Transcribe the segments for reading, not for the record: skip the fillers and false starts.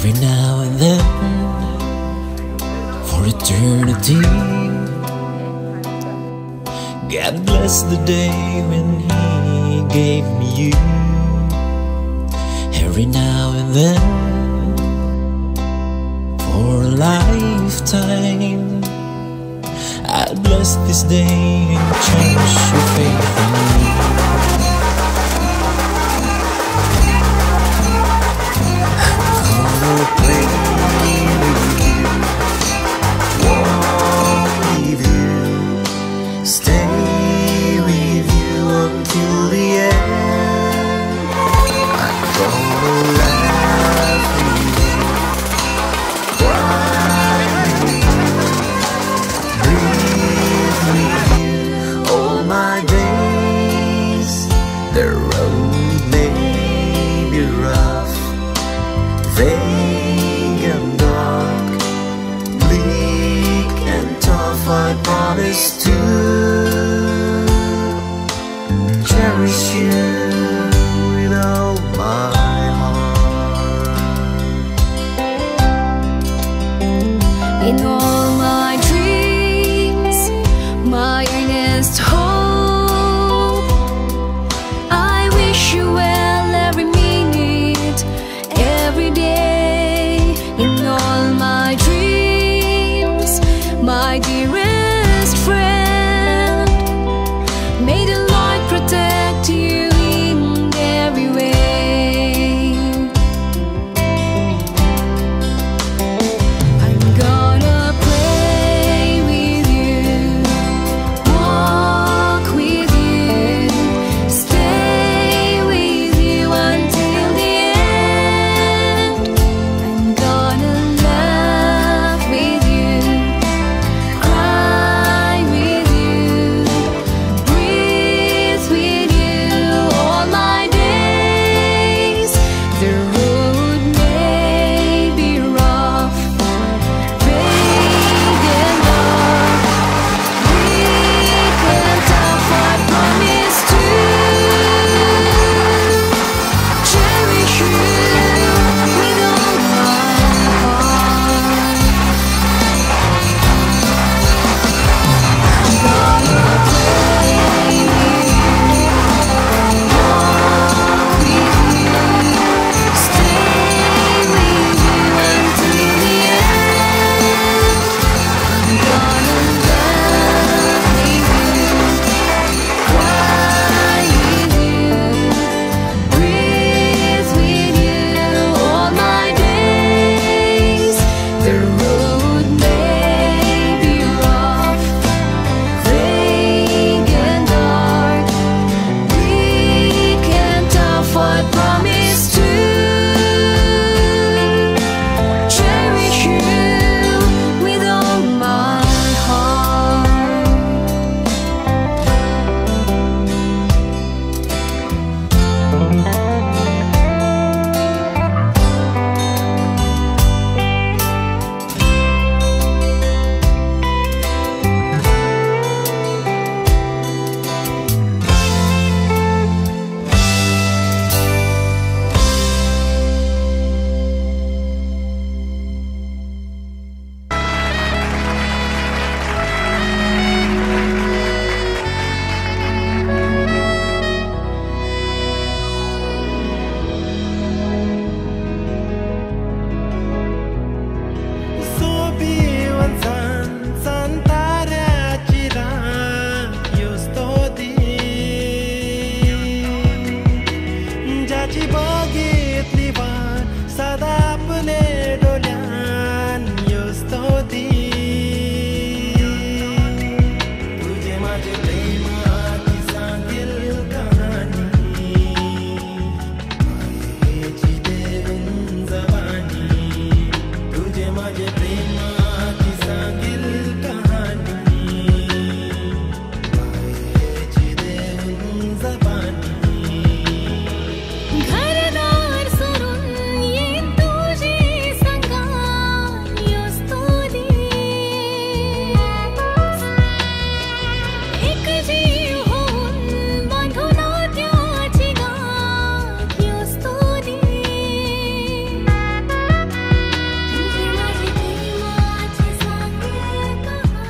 Every now and then, for eternity, God bless the day when He gave me you. Every now and then, for a lifetime, I'd bless this day and change your faith in me. Cherish you with all my heart. my dearest friend. May the Lord protect you in every way. I'm gonna pray with you, walk with you, stay with you until the end. I'm gonna laugh with you, cry with you, breathe with you all my days. The road may be rough, vague and dark. Weak and tough, I promise to cherish you with all my heart. I'm gonna play with you, walk with you, stay with you until the end. I'm gonna laugh with you, cry with you, breathe with you all my days. The road may be rough, vague and dark, weak and tough, I promise to cherish you with all my heart. घरदार सोडून येईन तुझी संगा, योच तो दे. एक जीव होऊन बांधून त्याची गाठ, योच तो दे. तुझी माझी प्रेमाची सांगेल कहाणी,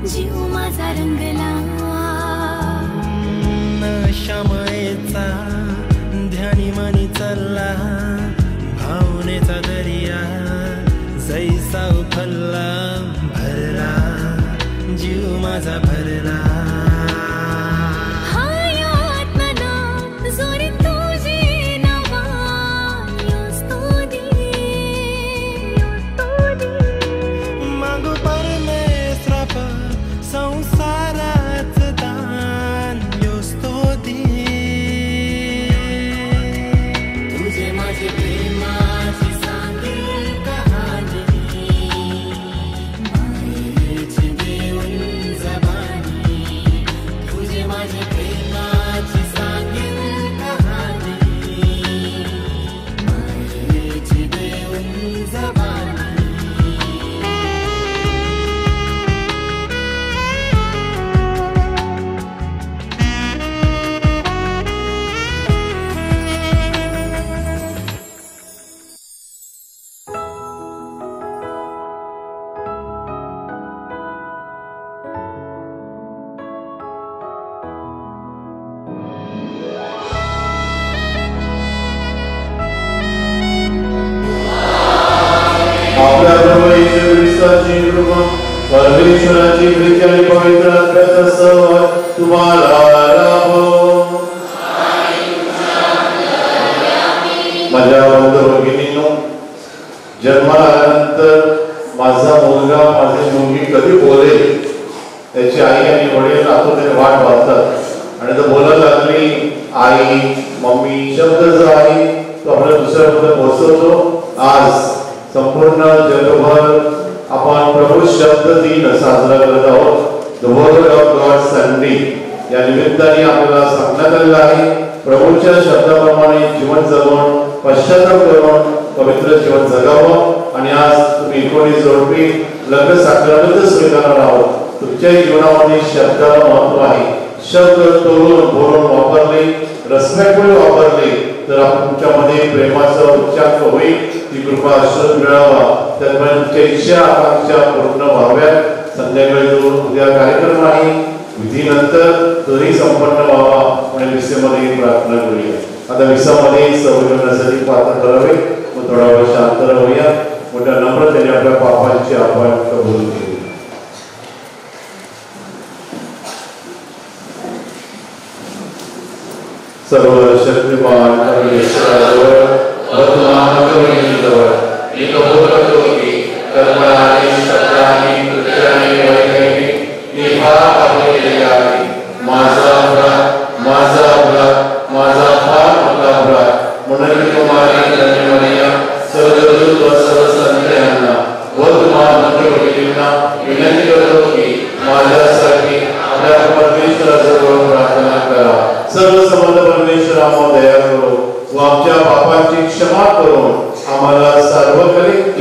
जीव माझा रंगला श्यामळेचा ध्यानी मनी चालला भावनेचा दर्या जैसा उफलला भरला जीव माझा भरला परमेश्वराची प्रीती आणि पवित्र आत्म्याचा सहवास तुम्हाला लाभो. माझ्या बंधू-भगिनींनो, जन्माला आल्यानंतर माझा मुलगा माझी मुलगी कधी बोलेल त्याची आई आणि वडील आतुरतेने वाट पाहतात आणि जर बोलायला लागली आई मम्मी शब्द जो आहे तो आपल्या दुसऱ्यापर्यंत पोहोचवतो. आज संपूर्ण जगभर आपण प्रभू शब्द दिन साजरा करत आहोत. The word of God Sunday या निमित्ताने आपल्याला सांगण्यात आलेलं आहे प्रभूच्या शब्दाप्रमाणे जीवन जगून पश्चाताप करून पवित्र जीवन जगावं. आणि आज तुम्ही 19 जोडपी लग्न साखरबद्ध स्वीकारणार आहोत. तुमच्या जीवनामध्ये शब्दाला महत्व आहे. शब्द तोडून बोलून वापरले रेस्पेक्टफुल वापरले तर तुमच्यामध्ये प्रेमाचा उच्चांक होईल. ती कृपा आशीर्वाद मिळावा त्यामुळे तुमच्या इच्छा आकांक्षा पूर्ण व्हाव्यात. संध्याकाळी जो उद्या कार्यक्रम आहे विधीनंतर तोही संपन्न व्हावा म्हणून विसेमध्ये प्रार्थना करूया. आता विसामध्ये सहभागी होण्यासाठी प्रार्थना करावे. मग थोडा वेळ शांत राहूया. मोठ्या नम्रतेने आपल्या पापांची आपण कबूल करू. सर्वशक्तिमान परमेश्वराजवळ वर्तमान करुणेजवळ मी कबूल करतो की कर्मणाने शब्दाने कृत्याने वैभवाने मी फार पाप केले आहे. माझा अपराध माझा फार मोठा अपराध म्हणून मी तुम्हाला धन्यवाद सर्वदूत व सर्व संतांना व तुम्हाला मंडळींना विनंती करतो की माझ्यासाठी आपल्या परमेश्वराजवळ प्रार्थना करा. सर्व समर्थ परमेश्वर आम्हाला दया करो व आमच्या पापांची क्षमा करून आम्हाला सार्वकालिक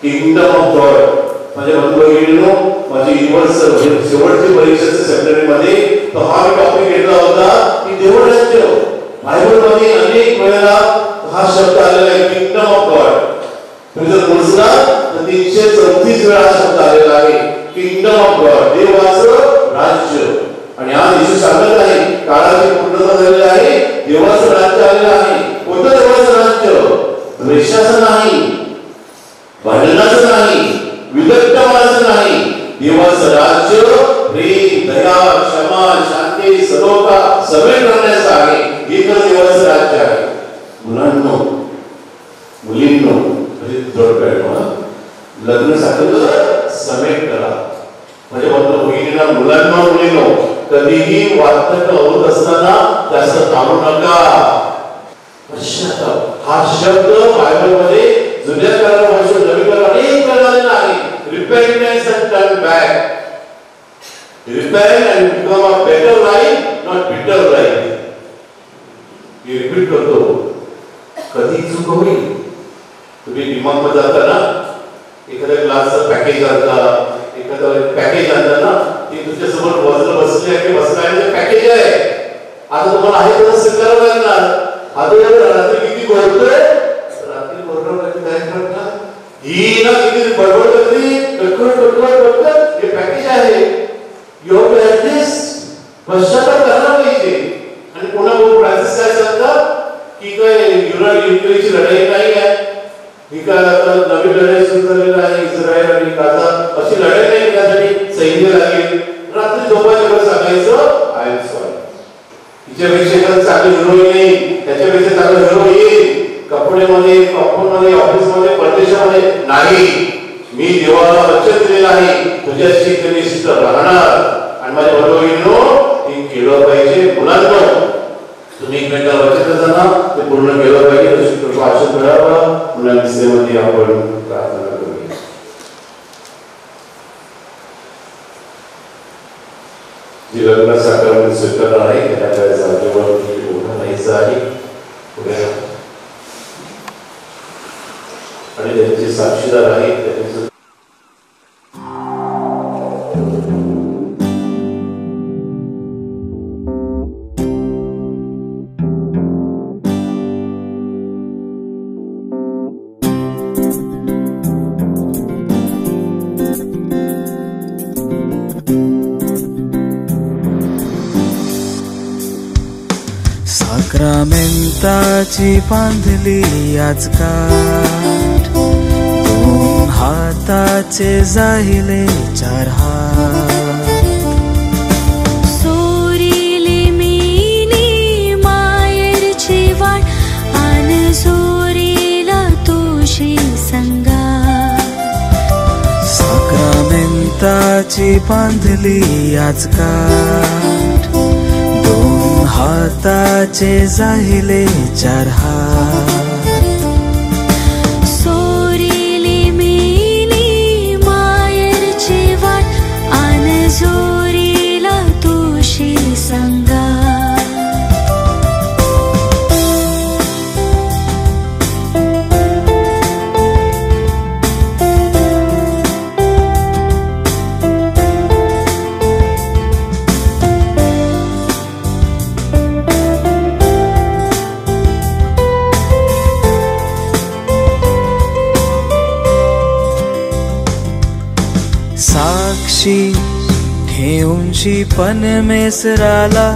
Kingdom of God, माझ्या बंधू बहिणींनो, माझी युनिव्हर्सल शेवटची परीक्षा सेमिनारीमध्ये तो हा टॉपिक घेतला होता की देवराज्य. बायबलमध्ये अनेक वेळेला हा शब्द आलेला आहे, किंगडम ऑफ गॉड. तुम्ही जर मोजला तर 334 वेळा हा शब्द आलेला आहे, किंगडम ऑफ गॉड, देवाचं राज्य. आणि आज येशू सांगत आहे काळाची पूर्णता झालेली आहे, देवाचं राज्य आलेलं आहे. कोणतं देवाचं राज्य? द्वेषाचं नाही, भांडणाचं नाही, विघटनपणाचं नाही. देवाचं राज्य प्रेम, दया, क्षमा, शांती, सलोखा समेट करण्याचं आहे. हे तर देवाचं राज्य आहे. मुलांनो, मुलींनो, लग्न साखर समेट करा. म्हणजे बहिणीला, मुलांना, मुलींनो, कधीही वार्धक्य होत असताना जास्त थांबू नका. पश्चाताप हा शब्द बायबलमध्ये जुन्या करारापासून नवीन करार अनेक वेळा आलेला आहे. Repentance and turn back. Repent and become a better life, not bitter life. मी रिपीट करतो, कधी चूक होईल. तुम्ही डिमांडमध्ये जाताना एखाद्या क्लासचं पॅकेज आणता, एखादं पॅकेज आणता ना, ते तुमच्यासमोर बसले की बसण्याचे पॅकेज आहे. आता तुम्हाला आहे तसं स्वीकारावं लागणार. आता रात्री किती बोलतोय, रात्री बोलणार काय करणार ही ना, किती बडबड करते, हे पॅकेज आहे. You have to adjust. पश्चाताप करायला पाहिजे. आणि पुन्हा फ्रान्सिस काय सांगतात की काय युक्रेनची लढाई नाही आहे, ही काय आता नवीन लढाई सुरू झालेली आहे, इस्रायल आणि गाझा. अशी लढाई नाही, त्यासाठी सैन्य लागेल. रात्री झोपायच्या वेळेस सांगायचं आय एम सॉरी. तिच्यापेक्षा एखादं चांगलं हिरो येईल, त्याच्यापेक्षा चांगलं हिरो येईल. कपड्यामध्ये, कंपनीमध्ये, ऑफिसमध्ये, परदेशामध्ये नाही. मी देवाला वचन दिलेलं आहे, तुझ्याशी कनिष्ठ राहणार. आणि माझ्या बरोबरीनो हे केलं पाहिजे. मुलांनो, तुम्ही एकमेकाला वचन देताना ते पूर्ण केलं पाहिजे. तशी कृपा आशीर्वाद मिळावा. मुलांमध्ये आपण प्रार्थना करूया. जी लग्न साखर स्वीकारणार आहे त्याच्या जागेवर उभं राहायचं आहे आणि त्यांचे साक्षीदार आहेत. त्यांचे साक्रामेंताची बांधली आज गाठ, दोन हाताचे जाहिले चार हात. सोरीली मीनी मायरची वाट, आन सोरीला तुशी संगा. साक्रामेंताची बांधली आज गाठ, हाताचे जाहिले चार हात. सोरीली मीनी मायरची वाट, आन सोरीला तुशी संगा. साक्षी ठेवूनशी पण मेसराला,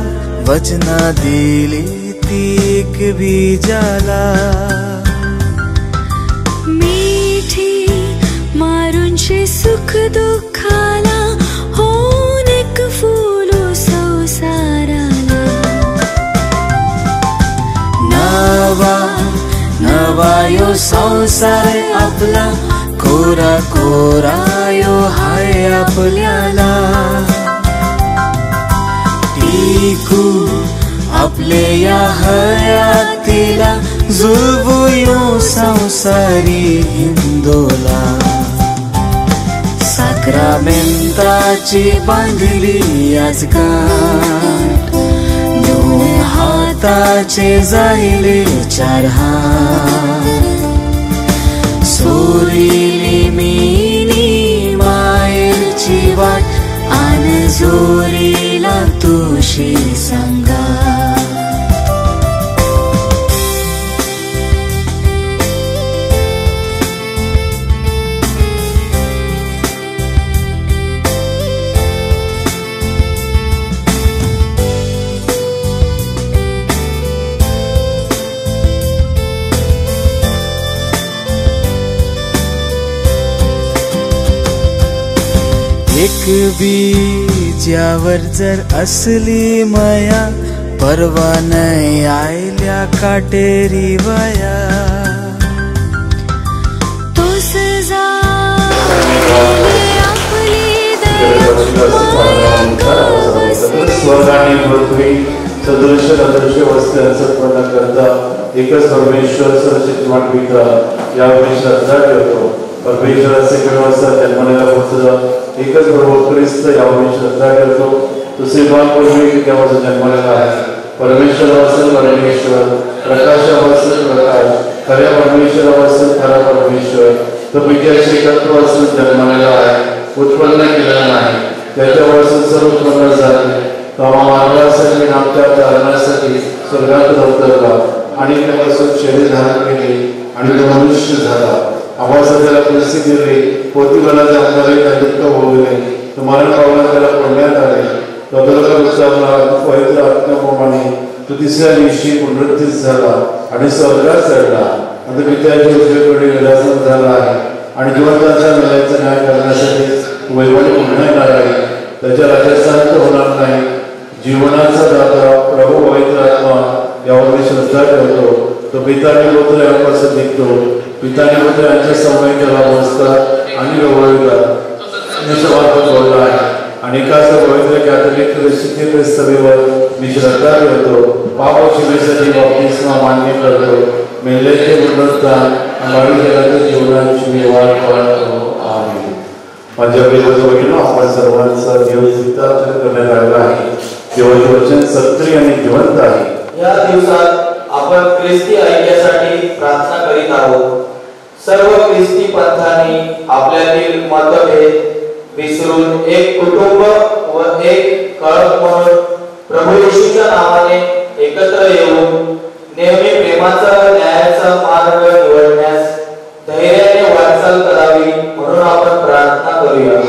वचना दिली ती एक बीजाला. मीठी मारूनशी सुख दुःखाला, होऊन एक फुलो संसाराला. नवा नवा यो संसार आपला, कोरा कोरा यो हाय आपल्याला. टिकू आपले या हयातीला, जुळवू यो संसारी हिंदोला. साक्रामेंताची बांधली आज गाठ, दोन हाताचे जाहिले चार हात. सोरीली मीनी माय तिजोरीला तुळशी सांगा. एक बीजावर जर असली माया, परवा नाही आयल्या काटेरी वया. तोस आपली स्वर्ग आणि पृथ्वी सदृश्य अदृश्य वस्तूंचा उत्पन्न करता एकच परमेश्वर सर्वशक्तिमान पिता यावर श्रद्धा ठेवतो. परमेश्वराचे व्यवस्था जन्मलेला पुत्र एकच प्रभू ख्रिस्त यावर श्रद्धा ठेवतो. दुसरे बाल पूर्वी त्यावर जन्मलेला आहे. परमेश्वरापासून परमेश्वर, प्रकाशापासून प्रकाश, खऱ्या परमेश्वरापासून खरा परमेश्वर. तो पित्याचे एकत्वापासून जन्मलेला आहे, उत्पन्न केलेला नाही. त्याच्यापासून सर्व उत्पन्न झाले. तो मानवासाठी आमच्या कारणासाठी स्वर्गात अवतरला आणि त्यापासून शरीर धारण केले आणि तो मनुष्य झाला. आवाजात त्याला तुलसी दिली, पोतीबलाच्या अंगाने दुःख भोगले. तो मरण पावला, त्याला पडण्यात आले. तो पवित्र आत्म्याप्रमाणे तो तिसऱ्या दिवशी पुनरुत्थित झाला आणि स्वर्गात चढला. आणि पित्याच्या उजवीकडे विराजमान झाला आहे आणि जिवंतांच्या मेल्याचा न्याय करण्यासाठी वैभव पुन्हा येणार आहे. त्याच्या राज्यात होणार नाही. जीवनाचा दाता प्रभू पवित्र आत्मा यावर मी श्रद्धा ठेवतो. तो पिताने पुत्र यापासून निघतो. पिताने पुत्र यांच्या समय त्याला बसतात आणि गवळतात बोलला आहे. आणि एकाच पवित्र कॅथोलिक सभेवर मी श्रद्धा ठेवतो. पाप क्षमेसाठी बाप्तिस्मा मान्य करतो. मेल्याचे पुनरुत्थान आणि जगाच्या जीवनाची मी वाट पाहतो. आमेन. माझ्या प्रिय आपण सर्वांचा देवचित्तार्थ करण्यात आलेला आहे. देवाचे वचन सत्य आणि जिवंत आहे. या दिवसात आपण ख्रिस्ती ऐक्यासाठी प्रार्थना करीत आहोत. सर्व ख्रिस्ती पंथांनी आपल्यातील मतभेद विसरून एक कुटुंब व एक कळप म्हणून प्रभू येशूच्या नावाने एकत्र येऊन नेहमी प्रेमाचा न्यायाचा मार्ग निवडण्यास धैर्याने वाटचाल करावी म्हणून आपण प्रार्थना करूया.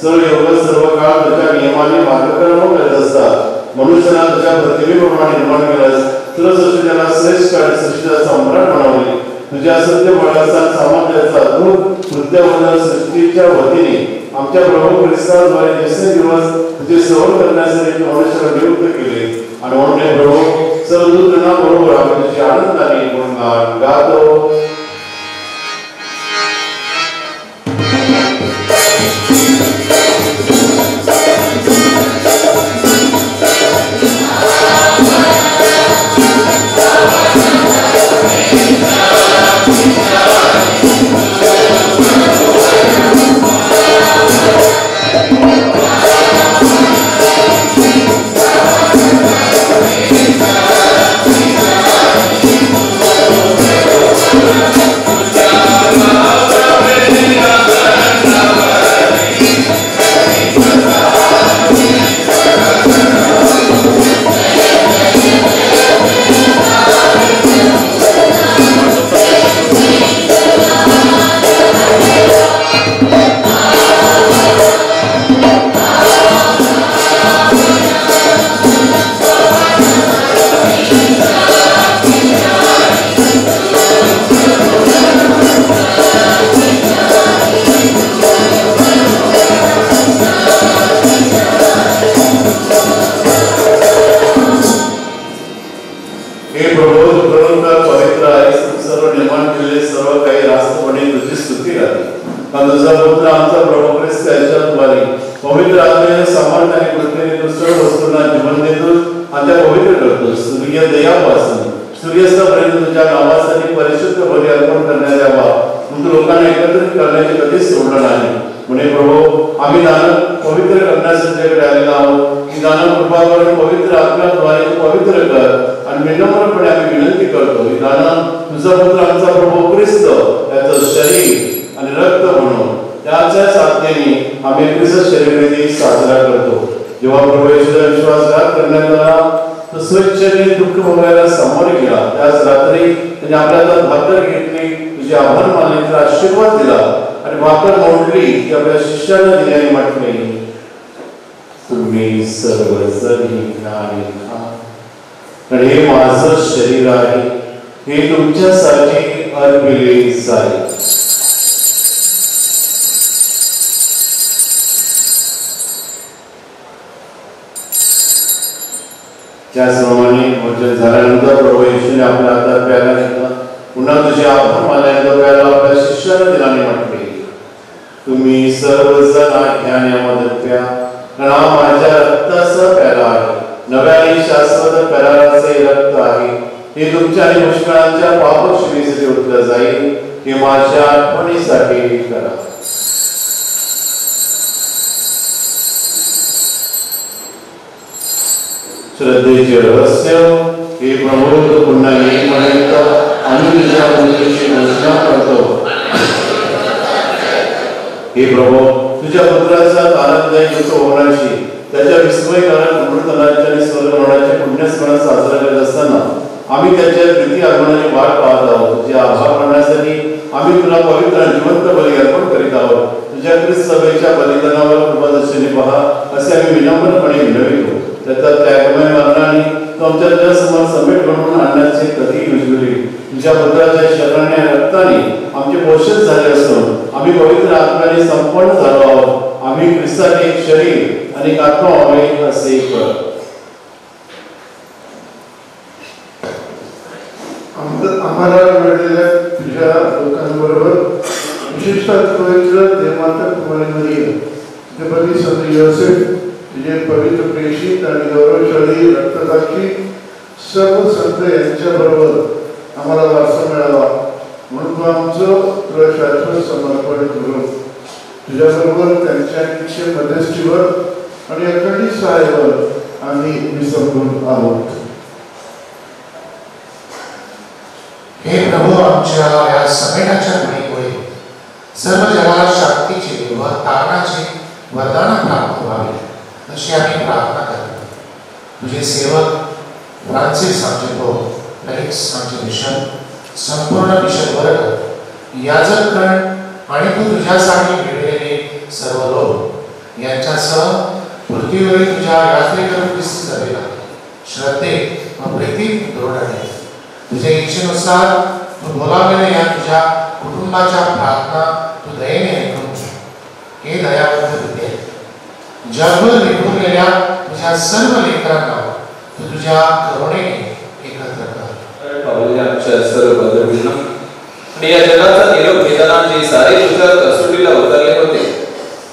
सर्व योग सर्व काळ तुझ्या नियमाने मार्गक्रम करत असतात. मनुष्याला तुझ्या प्रतिमेप्रमाणे निर्माण केलंस. तुला सृष्टी त्याला श्रेष्ठ आणि सृष्टीचा सम्राट बनवले. तुझ्या सत्य बळाचा सामर्थ्याचा अद्भुत कृत्याबद्दल सृष्टीच्या वतीने आमच्या प्रभू ख्रिस्ताद्वारे दिवसेंदिवस तुझे सेवन करण्यासाठी मनुष्याला नियुक्त केले. आणि म्हणून प्रभू सर्व दूतांना बरोबर आपण तुझी आनंदाने गुणगान गातो. त्याचप्रमाणे भोजन झाल्यानंतर प्रभू येशूने आपल्या हातात प्याला घेतला. पुन्हा तुझे आभार मानल्यानंतर प्याला आपल्या शिष्याला दिल्याने म्हटले, तुम्ही सर्वजण घ्याने मदत प्या, कारण हा माझ्या रक्ताचा प्याला आहे, नव्या आणि शाश्वत कराराचे रक्त आहे. हे तुमच्या आणि मुश्किलांच्या पापक्षमेसाठी ओतलं जाईल. हे माझ्या आठवणीसाठी करा. श्रद्धेचे रहस्य. हे प्रभू पुन्हा येईपर्यंत आम्ही तुझ्या मृत्यूची घोषणा करतो. हे प्रभू तुझ्या पुत्राचा आनंददायी दुःख होण्याची त्याच्या विस्मयकारक अमृतनाच्या आणि स्वर्गमरणाचे पुण्यस्मरण साजरा करत असताना आम्ही त्याच्या द्वितीय आगमनाची वाट पाहत आहोत. तुझे आभार मानण्यासाठी आम्ही तुला पवित्र आणि जिवंत बली अर्पण करीत आहोत. तुझ्या ख्रिस्त सभेच्या बलिदानावर कृपादर्शनी पहा असे आम्ही विनम्रपणे विनवितो. त्याचा त्यागमय मरणाने तो आमच्या तुझ्यासमोर समेट बनवून आणण्याचे कधीही उजवले. तुझ्या पुत्राच्या शरीराने रक्ताने आमचे पोषण झाले असून आम्ही पवित्र आत्म्याने संपन्न झालो आहोत. आम्ही ख्रिस्ताचे एक शरीर आणि एक आत्मा व्हावे असे कर. आम्हाला मिळालेल्या तुझ्या लोकांबरोबर विशेषतः पवित्र देवमाता कुमारी मरिया, तुझे पती संत योसेफ, तुझे पवित्र प्रेषित आणि गौरवशाली रक्तसाक्षी सर्व संत यांच्याबरोबर आम्हाला वारसा मिळावा म्हणून तू आमचं तुला शाश्वत समर्पण करू. तुझ्याबरोबर त्यांच्या मध्यस्थीवर आणि अखंडित सहाय्यावर आम्ही विसंबून आहोत. हे प्रभू, आमच्या या समेटाच्या गुणीमुळे सर्व जगाला शांतीचे व तारणाचे वरदान प्राप्त व्हावे अशी आम्ही प्रार्थना करतो. तुझे सेवक फ्रान्सिस आमचे पोप, लेक्स आमचे मिशन, संपूर्ण मिशन वर्ग, याजकगण आणि तू तुझ्यासाठी मिळलेले सर्व लोक यांच्यासह पृथ्वीवरील तुझ्या यात्रेकरू ख्रिस्त सभेला श्रद्धे व प्रीतीत दृढ आहे. तुझ्या इच्छेनुसार तू बोलावलेल्या या तुझ्या कुटुंबाच्या प्रार्थना तू दयेने ऐकून घे. हे दयावंत विद्या, जगभर विखुरलेल्या तुझ्या सर्व लेकरांना तू तुझ्या करुणेने एकत्र कर. पाहुणे आमच्या सर्व बंधूंना आणि या जगाचा निरोप घेताना जे सारे तुझ्या कसोटीला उतरले होते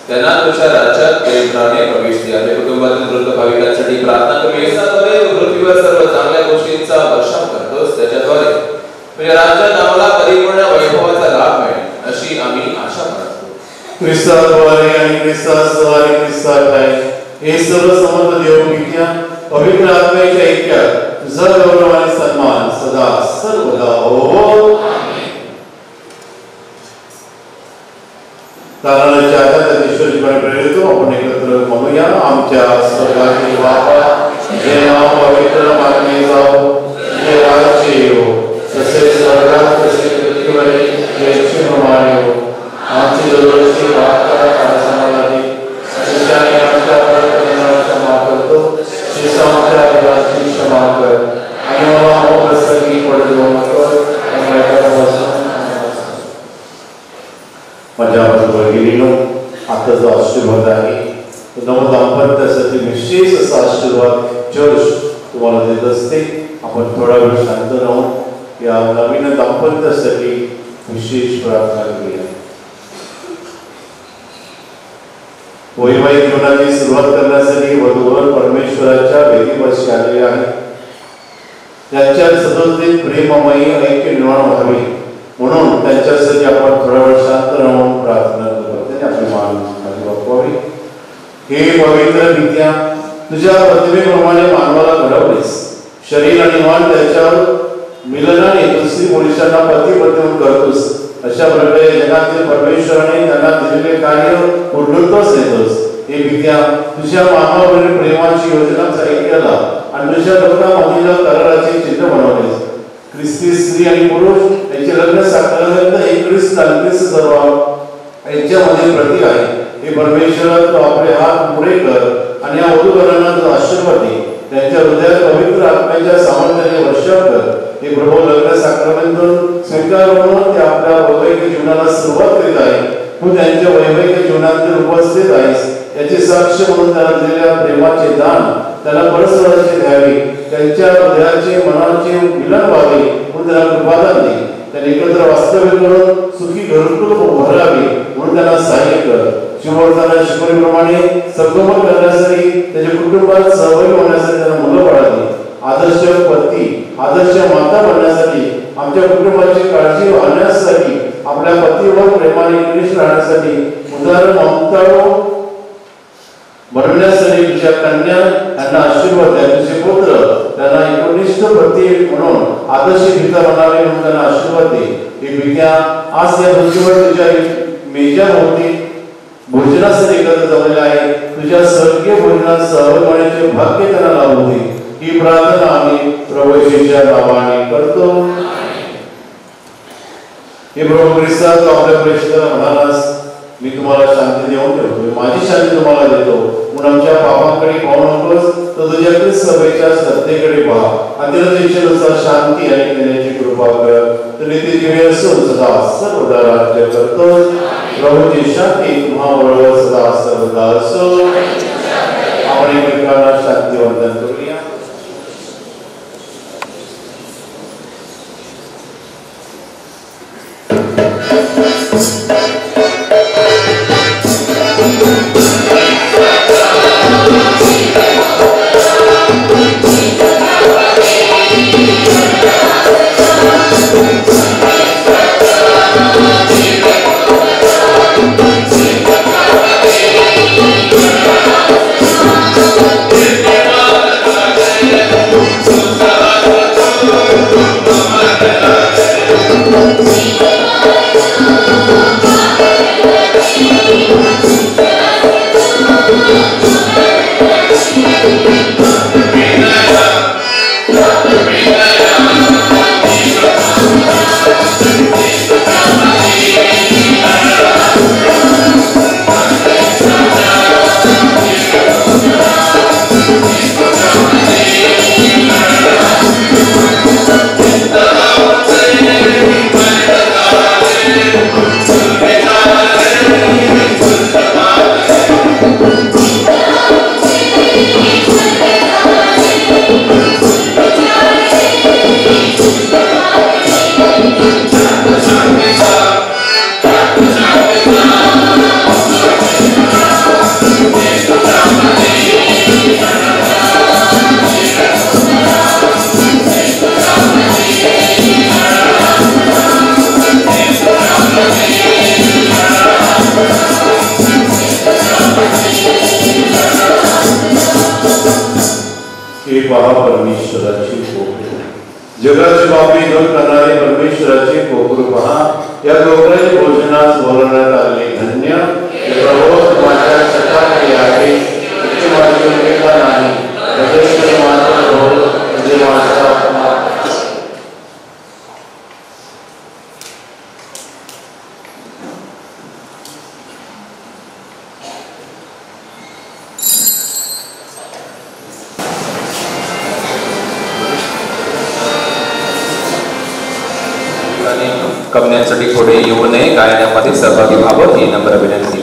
त्यांना तुझ्या राज्यात प्रेमाने प्रवेश द्या. आपल्या कुटुंबातील मृत भाविकांसाठी प्रार्थना करू. याद्वारे पृथ्वीवर सर्व चांगल्या गोष्टींचा वर्षाव करतोस. त्याच्याद्वारे तुझ्या राज्यात आम्हाला परिपूर्ण वैभवाचा लाभ मिळेल अशी आम्ही आशा बाळगतो. ख्रिस्ताद्वारे आणि ख्रिस्ताद्वारे ख्रिस्तात आहे. हे सर्व समर्थ देवविद्या पवित्र आत्म्याच्या ऐक्यात तुझा गौरव आणि सन्मान सदा सर्वदा हो. तारणाच्या त्या ईश्वरीपणे प्रेरित आपण एकत्र म्हणूया. आमच्या स्वर्गातील बाबा, जे नाव पवित्र मानले जाओ, जे राज्य येवो, तसे स्वर्गात तसे पृथ्वीवर याची प्रमाणे हो. आमची दररोजची वार्ता आम्हाला दे, आणि आमच्या अपराधांना क्षमा करतो, जसे आमच्या अपराधांची क्षमा कर, आणि मला अप्रसंगी पडू नको. माझ्या भगिनीनो, आता जो आशीर्वाद आहे तो नवदाम्पत्यासाठी विशेष असा आशीर्वाद चर्च तुम्हाला देत असते. आपण थोडा वेळ शांत राहून या नवीन दाम्पत्यासाठी विशेष प्रार्थना करूया. वैवाहिक जीवनाची सुरुवात करण्यासाठी वधूवर परमेश्वराच्या वेदीपाशी आलेले आहे. त्यांच्या सतत प्रेममयी ऐक्य निर्माण व्हावे म्हणून त्यांच्यासाठी आपण थोडा वेळ शांत राहून प्रार्थना करतो. आपली मान खाली वाकवावी. हे पवित्र विद्या, तुझ्या प्रतिमेप्रमाणे मानवाला घडवलेस. शरीर आणि मन त्याच्यावर मिलनाने तू स्त्री पुरुषांना पती पत्नी करतोस. अशा प्रकारे जगातील परमेश्वराने त्यांना दिलेले कार्य पूर्णत्वास नेतोस. हे विद्या, तुझ्या मानवावरील प्रेमाची योजना ऐक्याला आणि तुझ्या लोकांमधील कराराचे चिन्ह बनवलेस. ख्रिस्ती स्त्री आणि पुरुष यांचे लग्न साकारल्यानंतर एक ख्रिस्त आणि ख्रिस्त सर्व यांच्यामध्ये प्रतीक आहे. हे परमेश्वरा, तू आपले हात पुढे कर आणि या वधूवरांना तू आशीर्वाद दे. त्यांच्या हृदयात पवित्र आत्म्याच्या सामर्थ्याने वर्षाव कर. हे प्रभू लग्न साकारल्यानंतर स्वीकार म्हणून ते आपल्या वैवाहिक जीवनाला सुरुवात करीत आहे. तू त्यांच्या वैवाहिक जीवनात उपस्थित आहेस याची साक्ष म्हणून त्यांना दिलेल्या प्रेमाचे दान त्यांना परस्परांचे द्यावे. त्यांच्या हृदयाचे मनाचे मिलन व्हावे म्हणून त्यांना कृपादान दे. त्यांनी एकत्र वास्तव्य करून सुखी घरकुल भरावे म्हणून त्यांना सहाय्य कर. शिववर्ताना शिकवणीप्रमाणे संगमन करण्यासाठी त्याच्या कुटुंबात सहभागी होण्यासाठी त्यांना मुलं बाळगली. आदर्श पती, आदर्श माता बनण्यासाठी, आमच्या कुटुंबाची काळजी वाहण्यासाठी, आपल्या पतीवर प्रेमाने निष्ठ राहण्यासाठी, उदाहरण ममता बनवण्यासाठी तुझ्या कन्या यांना आशीर्वाद द्या. तुझे पुत्र त्यांना एकनिष्ठ पती म्हणून आदर्श पिता बनावे म्हणून त्यांना आशीर्वाद दे. हे विद्या, आज या पृथ्वीवर तुझ्या मेजाभोवती भोजनासाठी एकत्र जमलेले आहे. तुझ्या स्वर्गीय भोजनात सहभागी होण्याचे भाग्य त्यांना लाभू दे. ही प्रार्थना आम्ही प्रभू येशूच्या नावाने करतो. हे प्रभू ख्रिस्ता, तू आपल्या प्रेषिताला म्हणालास, मी तुम्हाला शांती देऊन ठेवतो, माझी शांती तुम्हाला देतो. म्हणून आमच्या पापांकडे पाहू नकोस, तर तुझ्या ख्रिस्त सभेच्या श्रद्धेकडे पहा. अतिरिक्त इच्छेनुसार शांती आणि देण्याची कृपा कर. तर नित्य जीवन असून सदा सर्वदा राज्य करतो. प्रभूची शांती तुम्हाबरोबर सदा सर्वदा असो. आपण एकमेकांना शांती वंदन करूया. Yeah. हे पहा परमेश्वराची कोपरू, जगाची पापी दूर करणारी परमेश्वराची कोपरू पहा. या कोपऱ्याच्या भोजनास बोलवण्यात आले धन्य प्रभू माझ्या सकाळी आहे माझ्या नाही माझा प्रभू म्हणजे माझा आत्मा. कमण्यासाठी पुढे येऊ नये, गायनामध्ये सहभागी व्हावं ही नम्र विनंती.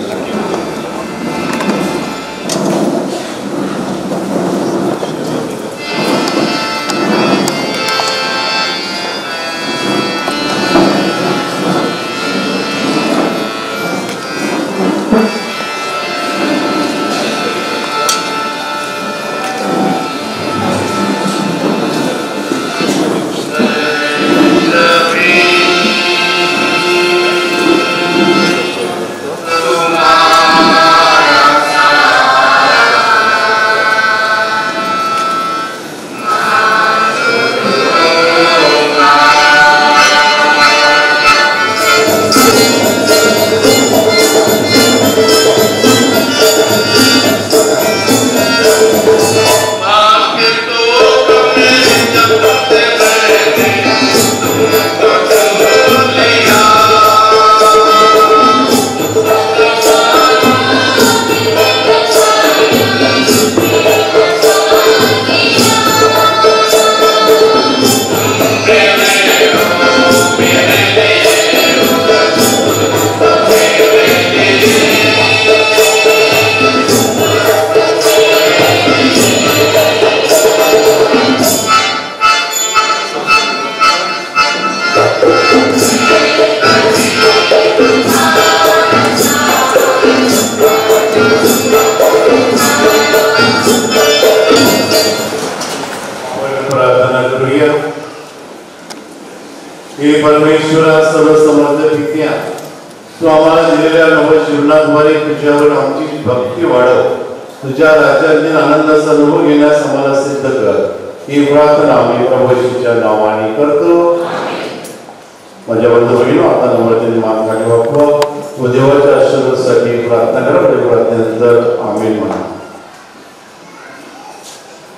हे परमेश्वरा सर्वसमर्थ पित्या, तू आम्हाला दिलेल्या नवजीवनाद्वारे तुझ्यावर आमची भक्ती वाढव. तुझ्या राज्यातील आनंदाचा अनुभव घेण्यास आम्हाला सिद्ध कर. ही प्रार्थना आम्ही प्रभूच्या नावाने करतो. माझ्या बंधू बहिणी, आता नम्रतेने मान खाली वापवा व देवाच्या आशीर्वादासाठी प्रार्थना करा. प्रार्थनेनंतर आमीन म्हणा.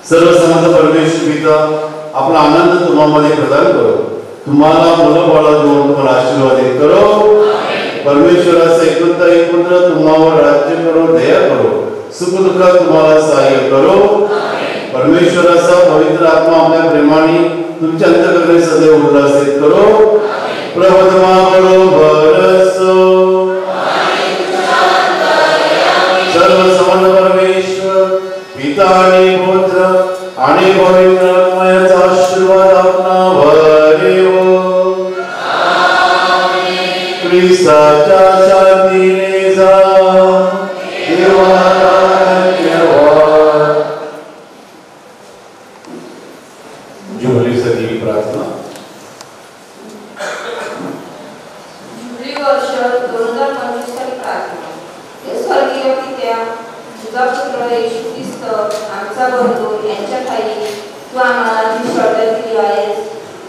सर्वसमर्थ परमेश्वर पिता, आपला आनंद तुम्हामध्ये प्रदान करो. तुम्हाला मुलं बाळ देऊन तुम्हाला आशीर्वादित करो. परमेश्वराचा एकुलता एक पुत्र तुम्हावर राज्य करो, दया करो, सुखदुःखात तुम्हाला सहाय्य करो. परमेश्वराचा पवित्र आत्मा आपल्या प्रेमाने तुमच्या अंतःकरणे सदैव उल्हासित करो. प्रभुत्वाबरोबर सर्वसमर्थ परमेश्वर पिता आणि पुत्र आणि पवित्र आत्म्याचा आशीर्वाद आपणावर येवो. ख्रिस्ताच्या शांतीने जा. देवाला धन्यवाद. जुबलीसाठी प्रार्थना. जुबली वर्ष 2025 साठी प्रार्थना. हे स्वर्गीय पित्या, तुझा पुत्र येशू ख्रिस्त आमचा बंधू यांच्या ठाई तू आम्हाला जी श्रद्धा दिली आहेस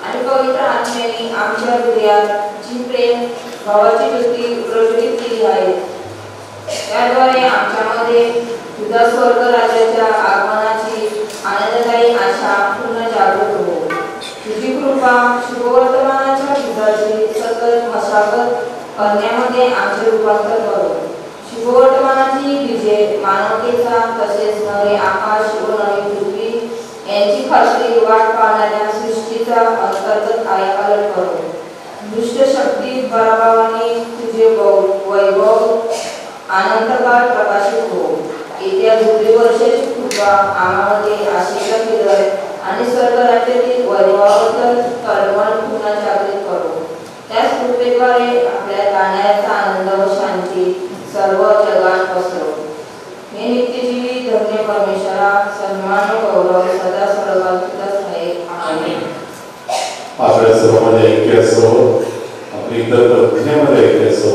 आणि पवित्र आत्म्याने आमच्या हृदयात जी प्रेम भावाची ज्योती प्रज्वलित केली आहे, त्याद्वारे आमच्यामध्ये तुझ्या स्वर्ग राज्याच्या आगमनाची आनंददायी आशा पूर्ण जागृत हो. तुझी कृपा शुभवर्तमानाच्या दुधाची सतत मशागत करण्यामध्ये आमचे रूपांतर करो. शुभवर्तमानाची विजय मानवतेचा तसेच नवे आकाश व नवी पृथ्वी यांची खात्री वाट पाहणाऱ्या सृष्टीचा अंतर्गत कायापालट करो. दुष्ट शक्ती पराभवाने तुझे वैभव अनंतकाळ प्रकाशित हो. येत्या जुबली वर्षाची कृपा आम्हामध्ये आशेचा किरण आणि स्वर्ग राज्यातील वैभवाबद्दल तळमळ पुन्हा जागृत करो. त्याच कृपेद्वारे आपल्या जाण्याचा आनंद व शांती सर्व जगात पसरव. हे नित्यजीवी धन्य परमेश्वरा, सन्मान व गौरव सदा सर्वात तुझाच आहे. आमेन. आपल्या सर्वांमध्ये ऐक्य असो, आपली इतर प्रार्थनेमध्ये ऐक्य असो,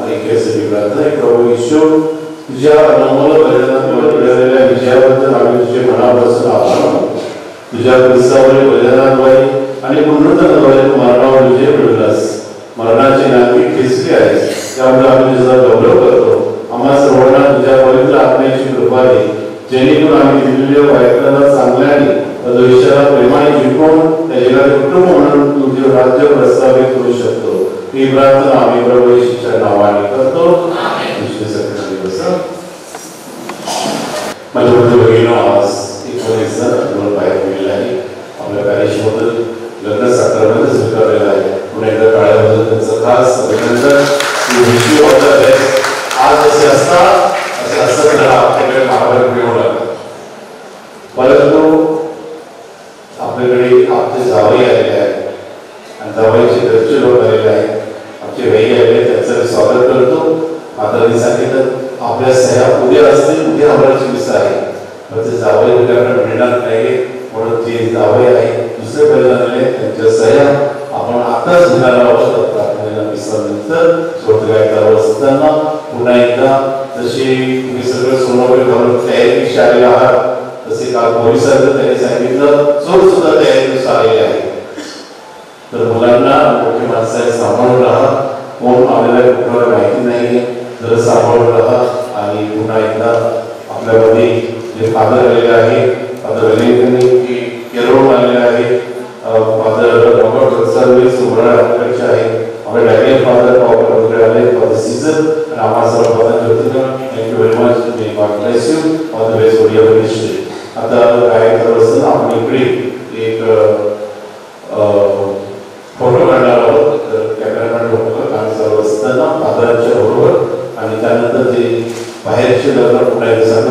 ऐक्यासाठी प्रार्थना. प्रभू येशू, तुझ्या अनमोल बलिदानाद्वारे मिळालेल्या विजयाबद्दल आम्ही तुझे मनापासून आभार मानतो. तुझ्या क्रिस्तावरील बलिदानाद्वारे आणि पुनरुत्थानाद्वारे तू मरणावर विजय मिळवलास. मरणाची नांगी ठेचली आहेस, त्यामुळे आम्ही तुझा गौरव करतो. आम्हा सर्वांना तुझ्या पवित्र आत्म्याची कृपा दे, जेणेकरून आम्ही दिलेल्या वाईटाला चांगल्याने भविष्याला प्रेमाने जिंकून त्या जगाचे कुटुंब म्हणून तुझे राज्य प्रस्तावित करू शकतो. ही प्रार्थना आम्ही प्रभू येशूच्या नावाने करतो. माझ्या भगिनीनो, आज एक बाहेर गेलेला आहे. आपल्या कार्यशीबद्दल लग्न साखरमध्ये स्वीकारलेलं आहे. पुन्हा एकदा काळाबद्दल त्यांचं खास अभिनंदन. आज असे असतात राहा आपल्याकडे महाभारत घेऊन लागला. परंतु आपल्याकडे आमचे जावई आलेले आहेत आणि जावईचे घरचे लोक आलेले आहेत. आमचे वही आलेले, त्यांचं स्वागत करतो. मातांनी सांगितलं आपल्या सह्या उद्या असतील, उद्या आम्हाला चिकित्सा आहे. पण ते जावई उद्याकडे मिळणार नाही, म्हणून जे जावई आहे दुसरे पहिल्यांदा त्यांच्या सह्या आपण आताच घेणार आहोत. प्रार्थनेला विसरल्यानंतर सोडगायला असताना पुन्हा एकदा जशी तुम्ही सगळं सोनोबल घालून तयारी आलेला आहात, तसे काल पोलिसांचं त्यांनी सांगितलं चोर सुद्धा तयारी आलेले आहे. तर मुलांना मोठी माणसाने सांभाळून राहा. कोण आलेला कुठल्याला माहिती नाही, जर सांभाळून राहा. आणि पुन्हा एकदा आपल्यामध्ये जे फादर आलेले आहे, फादर वेलेंकनी केरळून आलेले आहे, फादर रॉबर्ट सर्व्हिस उमराळ आपल्याकडचे आहे, आपले डॅनियल फादर वगैरे आले, फादर सीझन आणि आम्हा सर्व father Jyotika. Thank you very much. May God bless you all the best for your ministry. आता काय करत असताना आपण इकडे एक फोटो काढणार आहोत. तर कॅमेरामॅन लोक आम्ही सर्व असताना फादरांच्या बरोबर आणि त्यानंतर जे बाहेरचे लग्न पुन्हा एकदा